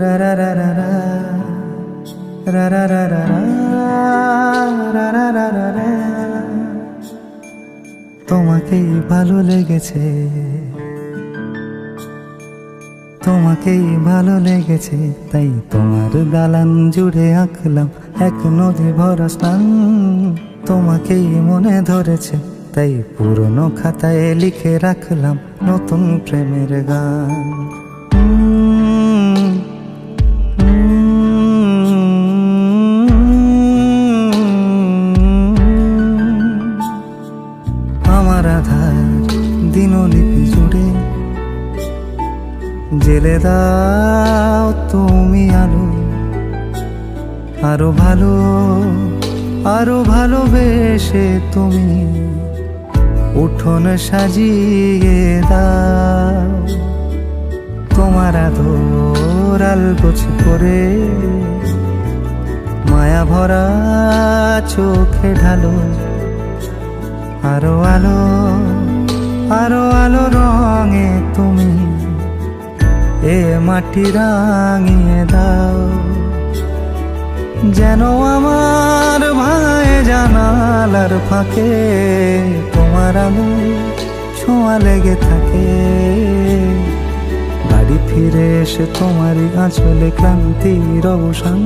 রা রা রা রা রা রা রা রা রা রা রা রা রা রা। তোমাকেই ভালো লেগেছে, তোমাকেই ভালো লেগেছে, তাই তোমার দালান জুড়ে আঁকলাম এক নদী ভরা স্থান। তোমাকেই মনে ধরেছে, তাই পুরনো খাতায় লিখে রাখলাম নতুন প্রেমের গান। আমার আধার দিনলিপি জুড়ে জেলে দাও তুমি আলো, আরো ভালো আরো ভালোবেসে তুমি উঠোন সাজিয়ে দাও। তোমার আদর আলগোছ করে মায়া ভরা চোখে ঢালো, আরো আলো আরো আলো রঙে তুমি এ মাটি রাঙিয়ে দাও। যেন আমার ভাই জানালার ফাঁকে তোমার আলো ছোঁয়া লেগে থাকে। বাড়ি ফিরে এসে তোমারই আঁচলে ক্লান্তির অবসান।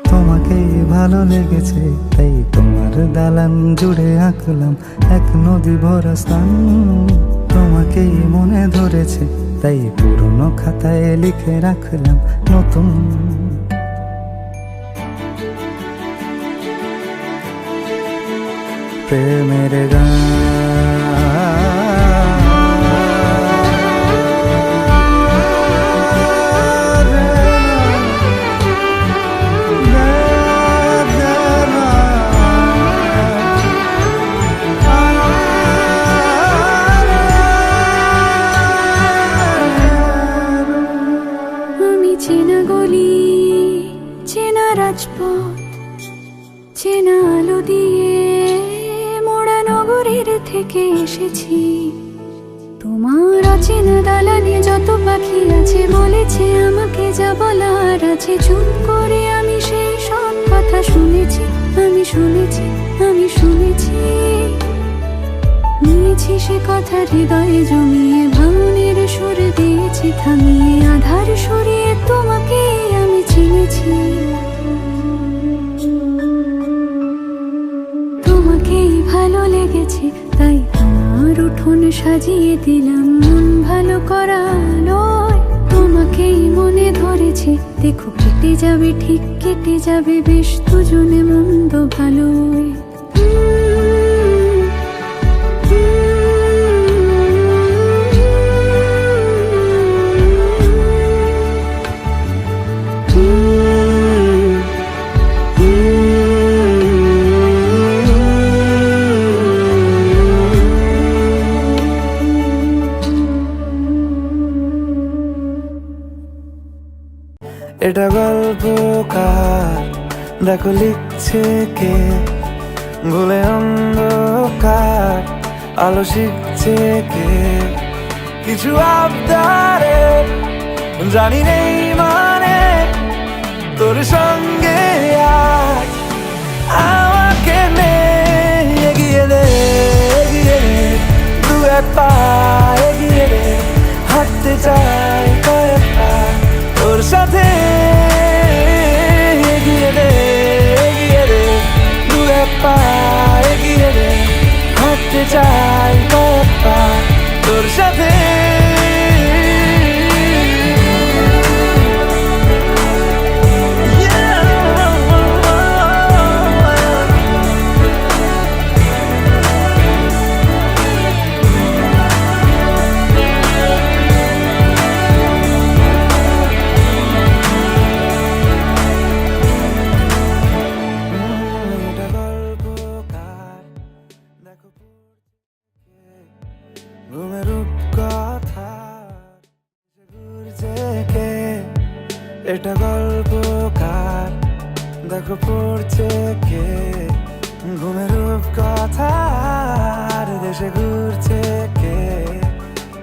তোমাকেই ভালো লেগেছে, তাই তোমার দালান জুড়ে আঁকলাম এক নদী ভরা স্থান। তোমাকেই মনে ধরেছে, তাই পুরনো খাতায় লিখে রাখলাম নতুন প্রেমের গান। চেনা গলি, চেনা রাজপথ, চেনা আলো দিয়ে মোড়া নগরের থেকে এসেছি। তোমার অচেনা দালানে যত পাখি আছে বলেছে আমাকে যা বলার আছে। চুপ করে আমি সেই সব কথা শুনেছি, আমি শুনেছি, আমি শুনেছি। নিয়েছি সে কথা হৃদয়ে জমিয়ে, ভাঙনের সুর দিয়েছি থামিয়ে, আধার সরিয়ে তোমাকে আমি চিনেছি। তোমাকেই ভালো লেগেছে, তাই তোমার উঠোন সাজিয়ে দিলাম মন ভালো করা আলোয়। তোমাকেই মনে ধরেছে, দেখো কেটে যাবে, ঠিক কেটে যাবে বেশ দুজনে মন্দ ভালোই। এটা গল্পকার, দেখো লিখছে কে, ভুলে অন্ধকার আলো শিখছে কে। কিছু আবদারে জানি নেই মানে, তোর সঙ্গে আজ আমাকে নে এগিয়ে দে, এগিয়ে দে দু এক পা এগিয়ে দে। হাঁটতে চাই কয়েক পা তোর সাথে, এগিয়ে দে, এগিয়ে দে দু এক পা এগিয়ে দে। হাঁটতে চাই কয়েক পা তোর সাথে। ঘুমের কথা ঘুরছে কে, এটা গল্পকার, দেখো পড়ছে কে। ঘুমের কথার দেশে ঘুরছে কে।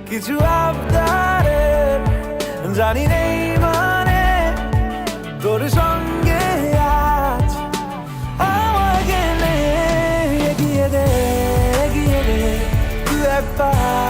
কিছু আবদারে একবার